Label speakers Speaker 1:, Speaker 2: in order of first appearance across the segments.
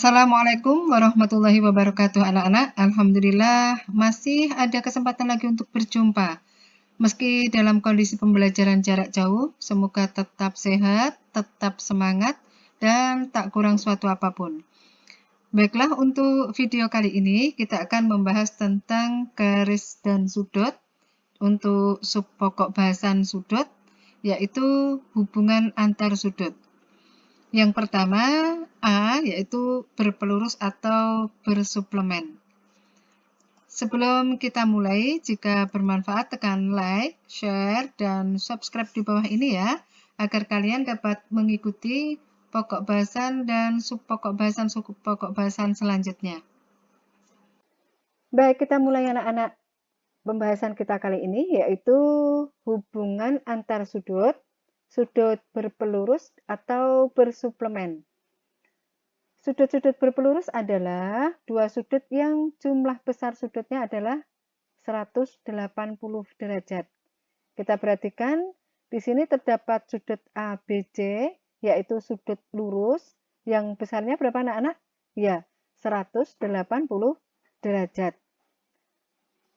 Speaker 1: Assalamualaikum warahmatullahi wabarakatuh anak-anak. Alhamdulillah masih ada kesempatan lagi untuk berjumpa. Meski dalam kondisi pembelajaran jarak jauh, semoga tetap sehat, tetap semangat, dan tak kurang suatu apapun. Baiklah, untuk video kali ini kita akan membahas tentang garis dan sudut untuk sub pokok bahasan sudut, yaitu hubungan antar sudut. Yang pertama, A, yaitu berpelurus atau bersuplemen. Sebelum kita mulai, jika bermanfaat tekan like, share, dan subscribe di bawah ini ya, agar kalian dapat mengikuti pokok bahasan dan subpokok bahasan selanjutnya. Baik, kita mulai anak-anak. Pembahasan kita kali ini yaitu hubungan antar sudut, sudut berpelurus atau bersuplemen. Sudut-sudut berpelurus adalah dua sudut yang jumlah besar sudutnya adalah 180 derajat. Kita perhatikan di sini terdapat sudut ABC, yaitu sudut lurus yang besarnya berapa anak-anak? Ya, 180 derajat.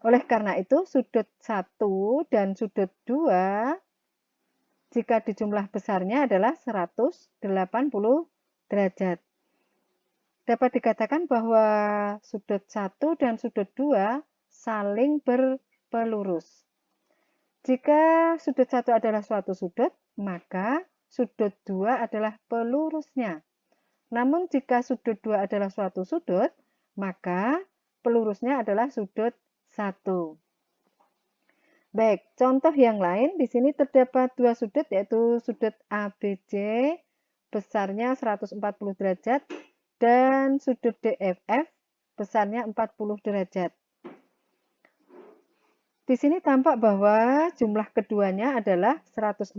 Speaker 1: Oleh karena itu, sudut 1 dan sudut 2 jika dijumlah besarnya adalah 180 derajat. Dapat dikatakan bahwa sudut 1 dan sudut 2 saling berpelurus. Jika sudut 1 adalah suatu sudut, maka sudut 2 adalah pelurusnya. Namun jika sudut 2 adalah suatu sudut, maka pelurusnya adalah sudut 1. Baik, contoh yang lain di sini terdapat dua sudut yaitu sudut ABC besarnya 140 derajat dan sudut DFF besarnya 40 derajat. Di sini tampak bahwa jumlah keduanya adalah 140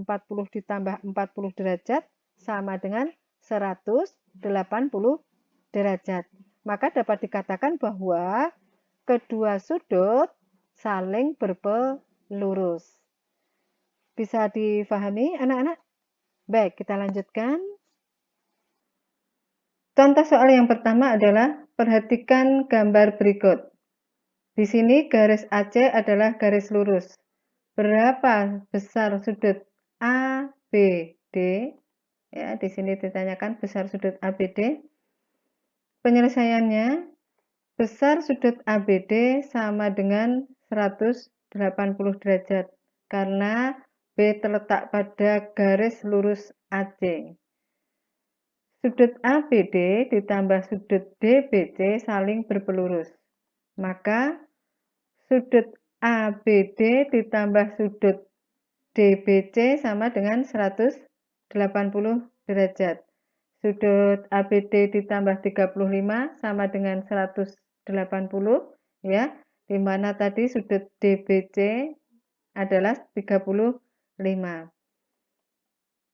Speaker 1: ditambah 40 derajat sama dengan 180 derajat. Maka dapat dikatakan bahwa kedua sudut saling berpelurus. Bisa difahami anak-anak? Baik, kita lanjutkan. Contoh soal yang pertama adalah perhatikan gambar berikut. Di sini garis AC adalah garis lurus. Berapa besar sudut ABD? Ya, di sini ditanyakan besar sudut ABD. Penyelesaiannya, besar sudut ABD sama dengan 180 derajat karena B terletak pada garis lurus AC. Sudut ABD ditambah sudut DBC saling berpelurus. Maka sudut ABD ditambah sudut DBC sama dengan 180 derajat. Sudut ABD ditambah 35 sama dengan 180 ya, di mana tadi sudut DBC adalah 35.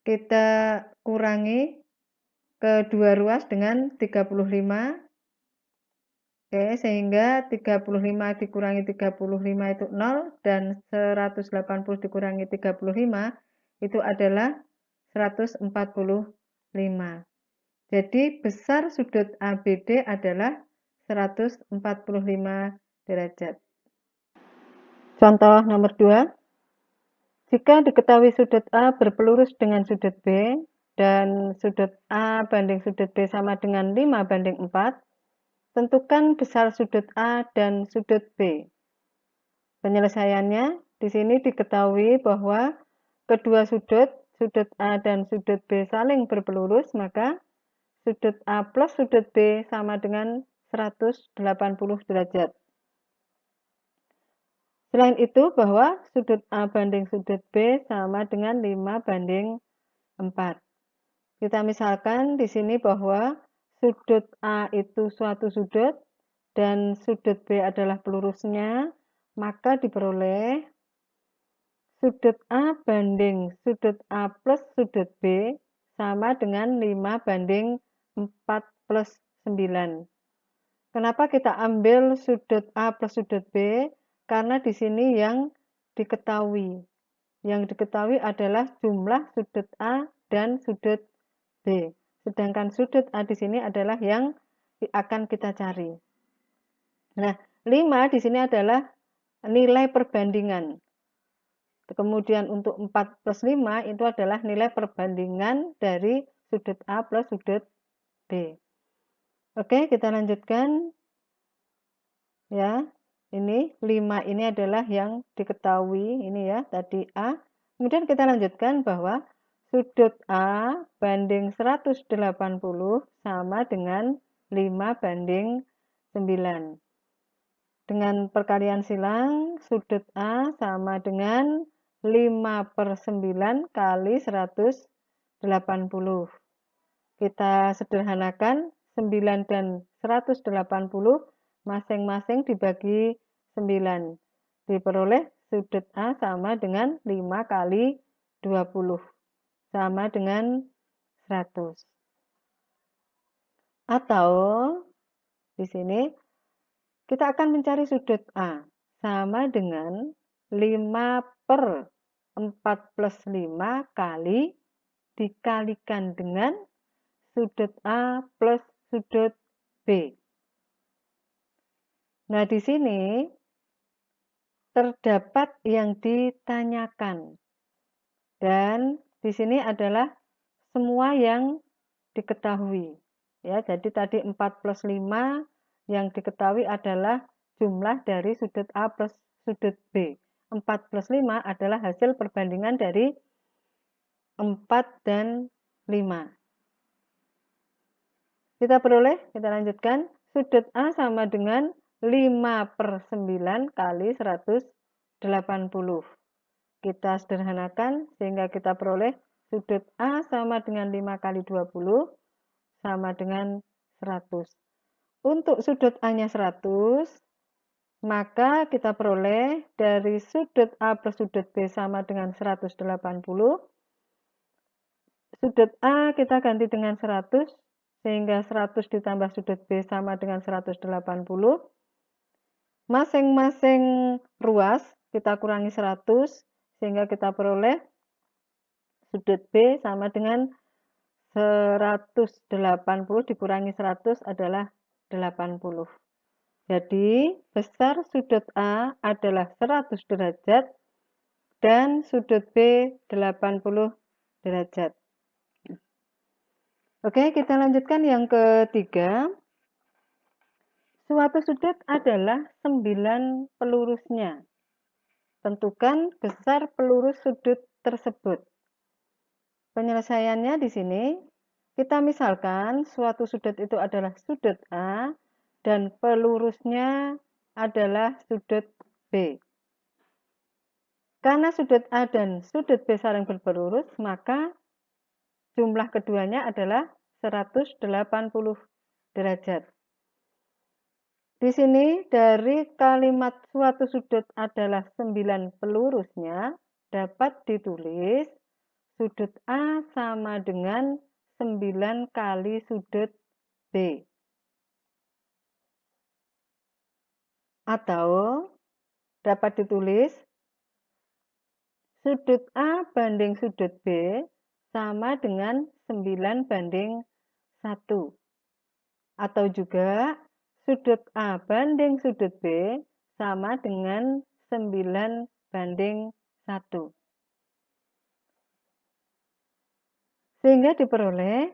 Speaker 1: Kita kurangi kedua ruas dengan 35. Oke, sehingga 35 dikurangi 35 itu 0 dan 180 dikurangi 35 itu adalah 145. Jadi besar sudut ABD adalah 145 derajat. Contoh nomor 2. Jika diketahui sudut A berpelurus dengan sudut B dan sudut A banding sudut B sama dengan 5 banding 4, tentukan besar sudut A dan sudut B. Penyelesaiannya, di sini diketahui bahwa kedua sudut A dan sudut B saling berpelurus, maka sudut A plus sudut B sama dengan 180 derajat. Selain itu, bahwa sudut A banding sudut B sama dengan 5 banding 4. Kita misalkan di sini bahwa sudut A itu suatu sudut dan sudut B adalah pelurusnya, maka diperoleh sudut A banding sudut A plus sudut B sama dengan 5 banding 4 plus 9. Kenapa kita ambil sudut A plus sudut B? Karena di sini yang diketahui. Yang diketahui adalah jumlah sudut A dan sudut B. Sedangkan sudut A di sini adalah yang akan kita cari. Nah, 5 di sini adalah nilai perbandingan. Kemudian untuk 4 plus 5 itu adalah nilai perbandingan dari sudut A plus sudut B. Oke, kita lanjutkan. Ya, ini 5 ini adalah yang diketahui, ini ya, tadi A. Kemudian kita lanjutkan bahwa sudut A banding 180 sama dengan 5 banding 9. Dengan perkalian silang, sudut A sama dengan 5/9 kali 180. Kita sederhanakan, 9 dan 180 masing-masing dibagi 9. Diperoleh sudut A sama dengan 5 kali 20, sama dengan 100. Atau di sini kita akan mencari sudut A sama dengan 5/4 plus 5 kali dikalikan dengan sudut A plus sudut B. Nah, di sini terdapat yang ditanyakan. Dan di sini adalah semua yang diketahui. Ya, jadi tadi 4 plus 5 yang diketahui adalah jumlah dari sudut A plus sudut B. 4 plus 5 adalah hasil perbandingan dari 4 dan 5. Kita lanjutkan. Sudut A sama dengan 5/9 kali 180. Kita sederhanakan sehingga kita peroleh sudut A sama dengan 5 kali 20 sama dengan 100. Untuk sudut A-nya 100, maka kita peroleh dari sudut A plus sudut B sama dengan 180. Sudut A kita ganti dengan 100, sehingga 100 ditambah sudut B sama dengan 180. Masing-masing ruas kita kurangi 100, sehingga kita peroleh sudut B sama dengan 180 dikurangi 100 adalah 80. Jadi, besar sudut A adalah 100 derajat dan sudut B 80 derajat. Oke, kita lanjutkan yang ketiga. Suatu sudut adalah 9 pelurusnya. Tentukan besar pelurus sudut tersebut. Penyelesaiannya di sini, kita misalkan suatu sudut itu adalah sudut A dan pelurusnya adalah sudut B. Karena sudut A dan sudut B saling berpelurus, maka jumlah keduanya adalah 180 derajat. Di sini dari kalimat suatu sudut adalah 9 pelurusnya dapat ditulis sudut A sama dengan 9 kali sudut B. Atau dapat ditulis sudut A banding sudut B sama dengan 9 banding 1. Atau juga sudut A banding sudut B sama dengan 9 banding 1. Sehingga diperoleh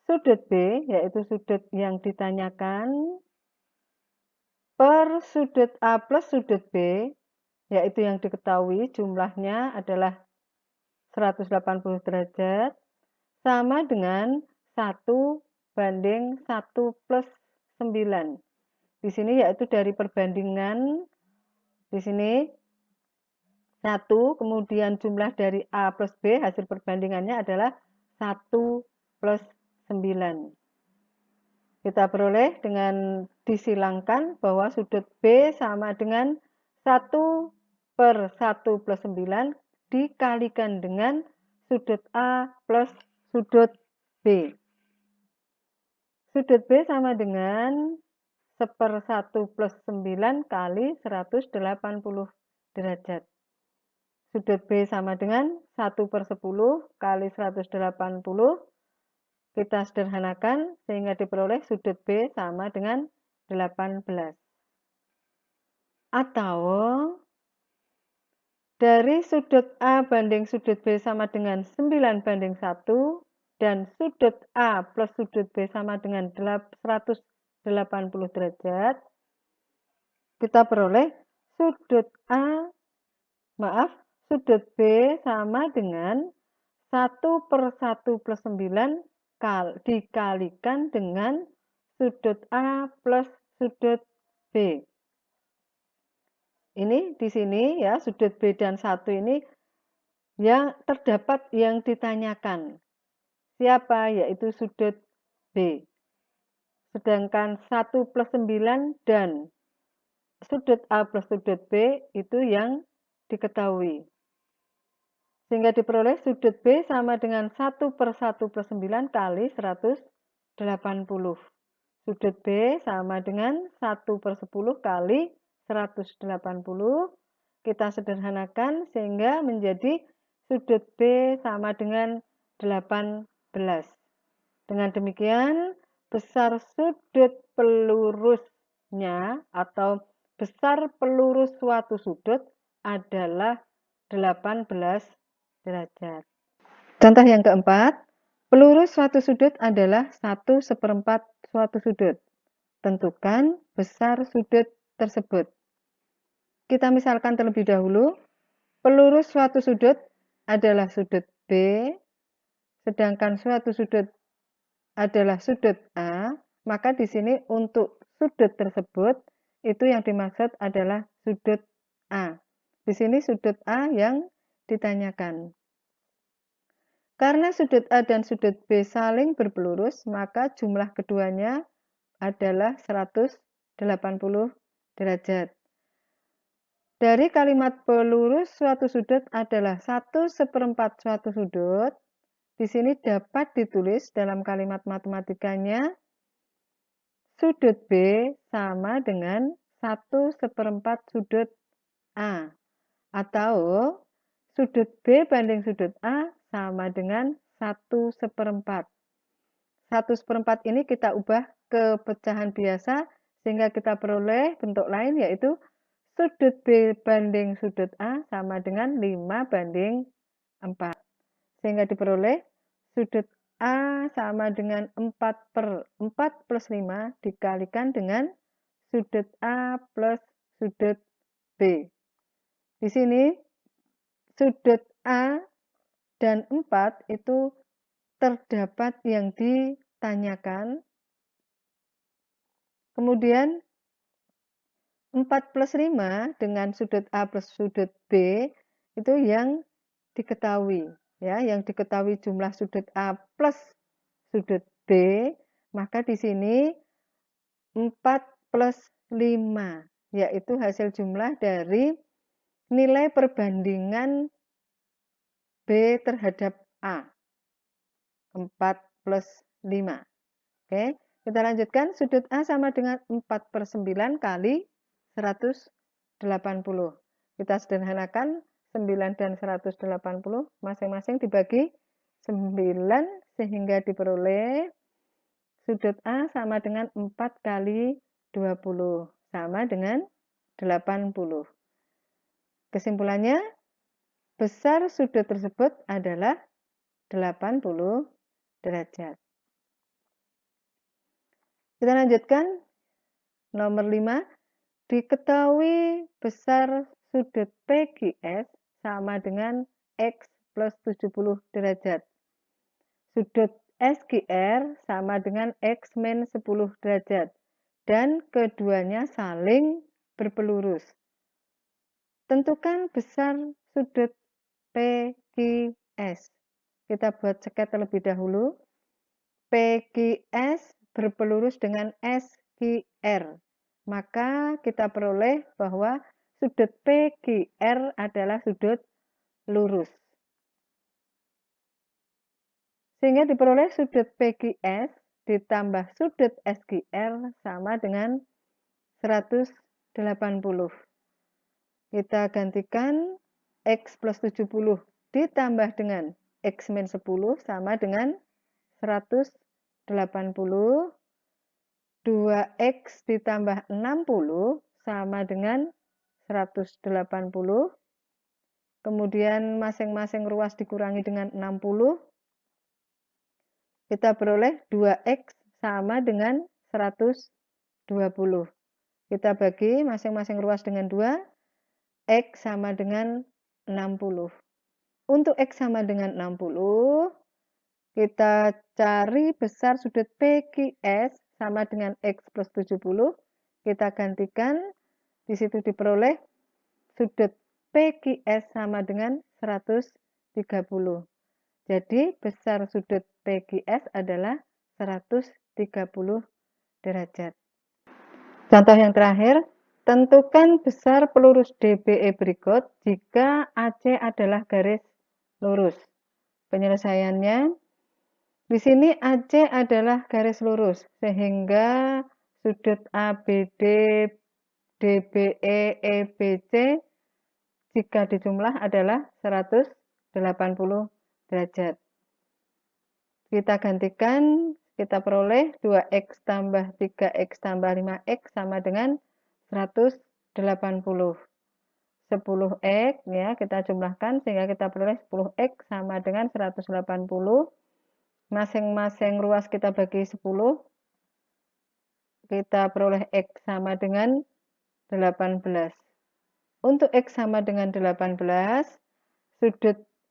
Speaker 1: sudut B, yaitu sudut yang ditanyakan, per sudut A plus sudut B, yaitu yang diketahui jumlahnya adalah 180 derajat, sama dengan 1 banding 1 plus 9. Di sini yaitu dari perbandingan, di sini 1, kemudian jumlah dari A plus B, hasil perbandingannya adalah 1 plus 9. Kita peroleh dengan disilangkan bahwa sudut B sama dengan 1/1 plus 9 dikalikan dengan sudut A plus sudut B. Sudut B sama dengan 1/1 plus 9 kali 180 derajat. Sudut B sama dengan 1/10 kali 180 Kita sederhanakan sehingga diperoleh sudut B sama dengan 18. Atau dari sudut A banding sudut B sama dengan 9:1 dan sudut A plus sudut B sama dengan 180 derajat, kita peroleh sudut B sama dengan 1/1 plus 9 dikalikan dengan sudut A plus sudut B. Ini di sini ya, sudut B dan 1 ini yang terdapat yang ditanyakan. Siapa? Yaitu sudut B. Sedangkan 1 plus 9 dan sudut A plus sudut B itu yang diketahui. Sehingga diperoleh sudut B sama dengan 1/1 plus 9 kali 180. Sudut B sama dengan 1/10 kali 180. Kita sederhanakan sehingga menjadi sudut B sama dengan 18. Dengan demikian, besar sudut pelurusnya atau besar pelurus suatu sudut adalah 18 derajat. Contoh yang keempat, pelurus suatu sudut adalah 1/4 suatu sudut. Tentukan besar sudut tersebut. Kita misalkan terlebih dahulu, pelurus suatu sudut adalah sudut B, sedangkan suatu sudut adalah sudut A, maka di sini untuk sudut tersebut itu yang dimaksud adalah sudut A. Di sini sudut A yang ditanyakan. Karena sudut A dan sudut B saling berpelurus, maka jumlah keduanya adalah 180 derajat. Dari kalimat pelurus suatu sudut adalah 1/4 suatu sudut, di sini dapat ditulis dalam kalimat matematikanya sudut B sama dengan 1/4 sudut A. Atau sudut B banding sudut A sama dengan 1/4. 1/4 ini kita ubah ke pecahan biasa sehingga kita peroleh bentuk lain yaitu sudut B banding sudut A sama dengan 5/4. Sehingga diperoleh sudut A sama dengan 4/4 plus 5 dikalikan dengan sudut A plus sudut B. Di sini sudut A dan 4 itu terdapat yang ditanyakan. Kemudian 4 plus 5 dengan sudut A plus sudut B itu yang diketahui. Ya, yang diketahui jumlah sudut A plus sudut B, maka di sini 4 plus 5, yaitu hasil jumlah dari nilai perbandingan B terhadap A. 4 plus 5. Oke, kita lanjutkan. Sudut A sama dengan 4/9 kali 180. Kita sederhanakan 9 dan 180 masing-masing dibagi 9 sehingga diperoleh sudut A sama dengan 4 kali 20 sama dengan 80. Kesimpulannya, besar sudut tersebut adalah 80 derajat. Kita lanjutkan. Nomor 5. Diketahui besar sudut PQS sama dengan X plus 70 derajat. Sudut SQR sama dengan X min 10 derajat. Dan keduanya saling berpelurus. Tentukan besar sudut PQS. Kita buat ceket terlebih dahulu. PQS berpelurus dengan SQR. Maka kita peroleh bahwa sudut PQR adalah sudut lurus. Sehingga diperoleh sudut PQS ditambah sudut SQR sama dengan 180. Kita gantikan X plus 70 ditambah dengan X min 10 sama dengan 180. 80, 2x ditambah 60 sama dengan 180. Kemudian masing-masing ruas dikurangi dengan 60. Kita peroleh 2x sama dengan 120. Kita bagi masing-masing ruas dengan 2, x sama dengan 60. Untuk x sama dengan 60, kita cari besar sudut PQS sama dengan x plus 70. Kita gantikan, di situ diperoleh sudut PQS sama dengan 130. Jadi besar sudut PQS adalah 130 derajat. Contoh yang terakhir, tentukan besar pelurus DBE berikut jika AC adalah garis lurus. Penyelesaiannya, di sini AC adalah garis lurus, sehingga sudut ABD, DBE, EBC jika dijumlah adalah 180 derajat. Kita gantikan, kita peroleh 2x tambah 3x tambah 5x sama dengan 180. 10x ya, kita jumlahkan sehingga kita peroleh 10x sama dengan 180. Masing-masing ruas kita bagi 10. Kita peroleh x sama dengan 18. Untuk x sama dengan 18,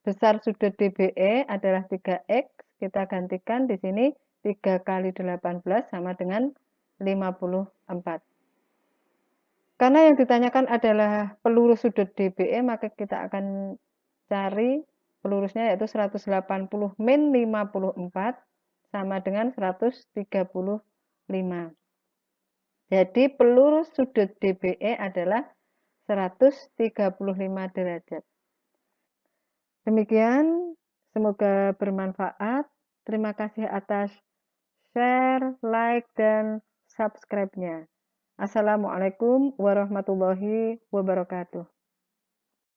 Speaker 1: besar sudut DBE adalah 3x. Kita gantikan di sini 3 kali 18 sama dengan 54. Karena yang ditanyakan adalah pelurus sudut DBE, maka kita akan cari pelurusnya yaitu 180 min 54 sama dengan 135. Jadi pelurus sudut DBE adalah 135 derajat. Demikian, semoga bermanfaat. Terima kasih atas share, like, dan subscribe-nya. Assalamualaikum warahmatullahi wabarakatuh.